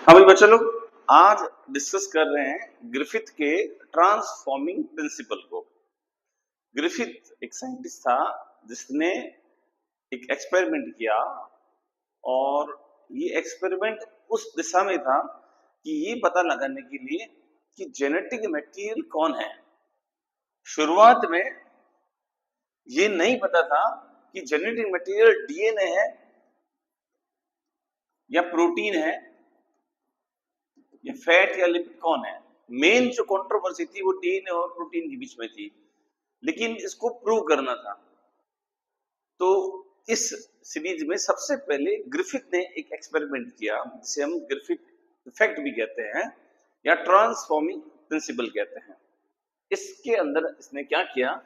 अभी बच्चों लोग आज डिस्कस कर रहे हैं ग्रिफिथ के ट्रांसफॉर्मिंग प्रिंसिपल को। ग्रिफिथ एक साइंटिस्ट था जिसने एक एक्सपेरिमेंट किया और ये एक्सपेरिमेंट उस दिशा में था कि ये पता लगाने के लिए कि जेनेटिक मटेरियल कौन है। शुरुआत में ये नहीं पता था कि जेनेटिक मटेरियल डीएनए है या प्रोटीन है या फैट या लिपिड कौन है। मेन जो कंट्रोवर्सी थी वो डीएनए और प्रोटीन के बीच में थी, लेकिन इसको प्रूव करना था। तो इस सीरीज में सबसे पहले ग्रिफिथ ने एक एक्सपेरिमेंट किया जिसे हम ग्रिफिथ इफेक्ट भी कहते हैं या ट्रांसफॉर्मिंग प्रिंसिपल कहते हैं। इसके अंदर इसने क्या किया,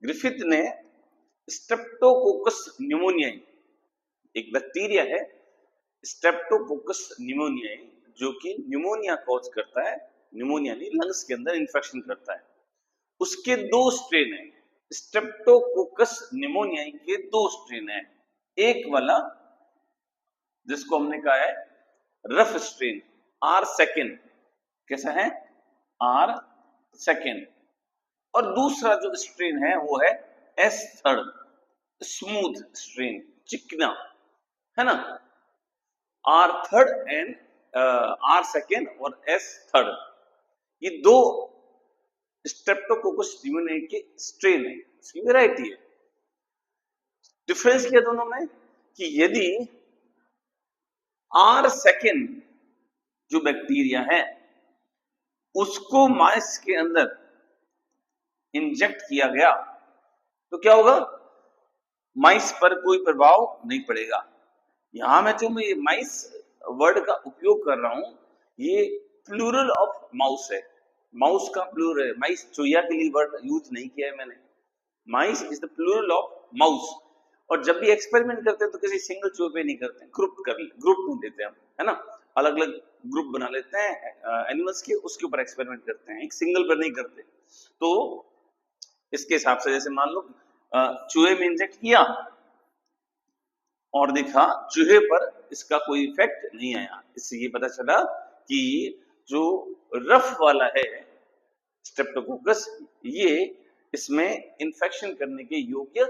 ग्रिफिथ ने स्ट्रेप्टोकोकस न्यूमोनियाई, एक बैक्टीरिया है स्ट्रेप्टोकोकस न्यूमोनियाई जो कि न्यूमोनिया कॉज करता है, न्यूमोनिया नहीं लंग्स के अंदर इन्फेक्शन करता है। उसके दो स्ट्रेन है, स्ट्रेप्टोकोकस न्यूमोनियाई के दो स्ट्रेन है। एक वाला जिसको हमने कहा है रफ स्ट्रेन आर सेकेंड, कैसा है आर सेकेंड, और दूसरा जो स्ट्रेन है वो है एस थर्ड, स्मूथ स्ट्रेन, चिकना, है ना। R third and R second और एस थर्ड, ये दो स्ट्रेप्टोकोकस न्यूमोनियाई के स्ट्रेन है, इसकी वैरायटी है। डिफरेंस क्या दोनों में कि यदि आर सेकेंड जो बैक्टीरिया है उसको माइस के अंदर इंजेक्ट किया गया तो क्या होगा, माइस पर कोई प्रभाव नहीं पड़ेगा। यहां मैं जो मैं माइस वर्ड का उपयोग कर रहा हूं ये प्लूरल ऑफ माउस है, माउस का प्लूरल है, माइस चूहिया के लिए वर्ड यूज नहीं किया है मैंने। Mice is the plural of mouse. और जब भी एक्सपेरिमेंट करते हैं तो किसी सिंगल चूहे पे नहीं करते हैं, ग्रुप में देते हैं हम, है ना, अलग अलग ग्रुप बना लेते हैं एनिमल्स के, उसके ऊपर एक्सपेरिमेंट करते हैं, एक सिंगल पर नहीं करते। तो इसके हिसाब से जैसे मान लो चूहे में इंजेक्ट किया और देखा चूहे पर इसका कोई इफेक्ट नहीं आया, इससे ये पता चला कि जो रफ वाला है स्ट्रेप्टोकोकस ये इसमें इन्फेक्शन करने के योग्य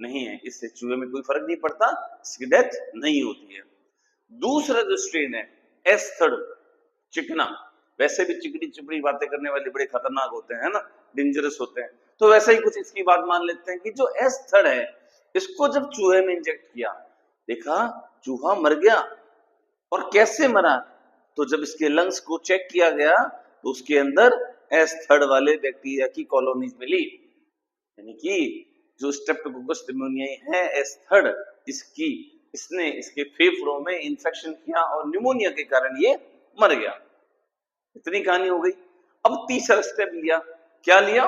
नहीं है, इससे चूहे में कोई फर्क नहीं पड़ता, इसकी डेथ नहीं होती है। दूसरा जो स्ट्रेन है एस थर्ड, चिकना, वैसे भी चिकनी चिपड़ी बातें करने वाले बड़े खतरनाक होते हैं ना, डेंजरस होते हैं, तो वैसा ही कुछ इसकी बात मान लेते हैं कि जो एस थर्ड है इसको जब चूहे में इंजेक्ट किया देखा चूहा मर गया। और कैसे मरा, तो जब इसके लंग्स को चेक किया गया तो उसके अंदर एस थर्ड वाले बैक्टीरिया की कॉलोनीज मिली, यानी कि जो स्ट्रेप्टोकोकस न्यूमोनियाई है एस थर्ड, इसने इसके फेफड़ों में इंफेक्शन किया और न्यूमोनिया के कारण ये मर गया। इतनी कहानी हो गई। अब तीसरा स्टेप लिया, क्या लिया,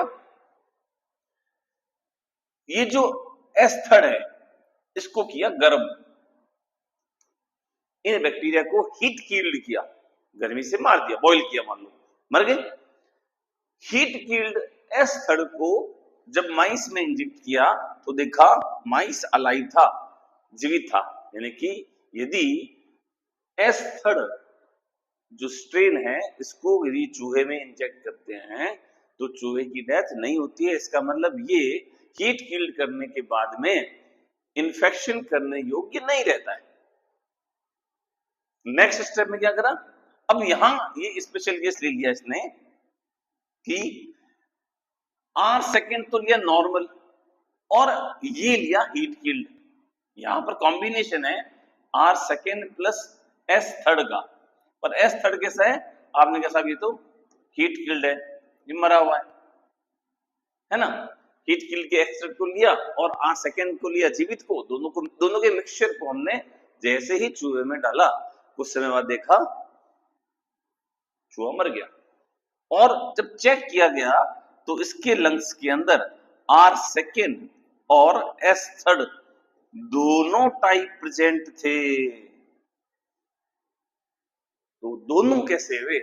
ये जो एस थर्ड है इसको किया गर्म, इन बैक्टीरिया को हीट किल्ड किया, गर्मी से मार दिया, बॉईल किया, मान लो मर गए। हीट किल्ड एस थर्ड को जब माइस में इंजेक्ट किया तो देखा माइस अलाइव था, जीवित था, यानी कि यदि एस थर्ड जो स्ट्रेन है इसको यदि चूहे में इंजेक्ट करते हैं तो चूहे की डेथ नहीं होती है। इसका मतलब ये हीट किल्ड करने के बाद में इन्फेक्शन करने योग्य नहीं रहता है। नेक्स्ट स्टेप में क्या करा, अब यहां ये स्पेशल केस ले लिया इसने कि आर सेकेंड तो लिया नॉर्मल और ये लिया हीट किल्ड, यहां पर कॉम्बिनेशन है R second plus S third का, पर एस थर्ड कैसा है, आपने कहा साहब ये तो हीट किल्ड है, ये मरा हुआ है ना। हीट किल्ड के एक्सट्रैक्ट को लिया और आर सेकेंड को लिया जीवित को, दोनों के मिक्सचर को हमने जैसे ही चूहे में डाला कुछ समय बाद देखा चूहा मर गया। और जब चेक किया गया तो इसके लंग्स के अंदर आर सेकेंड और एस थर्ड दोनों टाइप प्रेजेंट थे। तो दोनों कैसे हुए,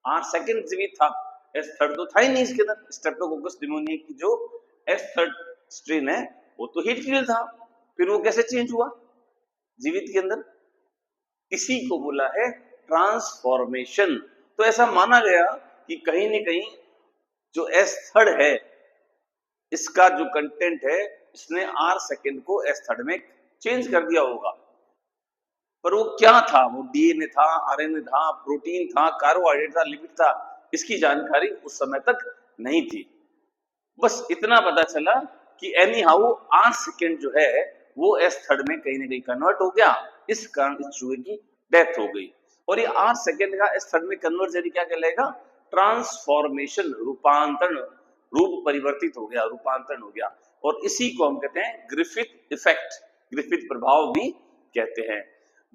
आर सेकेंड जीवित था, एस थर्ड तो था ही नहीं इसके अंदर। स्ट्रेप्टोकोकस न्यूमोनिया की जो एस थर्ड स्ट्रेन है वो तो हीट किल्ड था, फिर वो कैसे चेंज हुआ, जीवित के अंदर, इसी को बोला है ट्रांसफॉर्मेशन। तो ऐसा माना गया कि कहीं न कहीं जो एस थर्ड है, इसका जो कंटेंट है, इसने आर सेकेंड को एस थर्ड में चेंज कर दिया होगा। पर वो क्या था? वो डीएनए था, आरएनए था, प्रोटीन था, कार्बोहाइड्रेट था, लिपिड था, इसकी जानकारी उस समय तक नहीं थी। बस इतना पता चला कि एनी हाउ आर सेकेंड जो है वो एस थर्ड में कहीं ना कहीं कन्वर्ट हो गया, इस कारण इस चूहे की डेथ हो गई। और ये आर सेकेंड का एस थर्ड में कन्वर्जन क्या कहलाएगा? ट्रांसफॉर्मेशन, रूपांतरण, रूप परिवर्तित हो गया, रूपांतरण हो गया। और इसी को हम कहते हैं ग्रिफिथ इफेक्ट, ग्रिफिथ प्रभाव भी कहते हैं।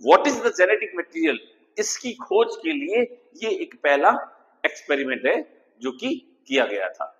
What is the genetic material? इसकी खोज के लिए ये एक पहला एक्सपेरिमेंट है जो कि किया गया था।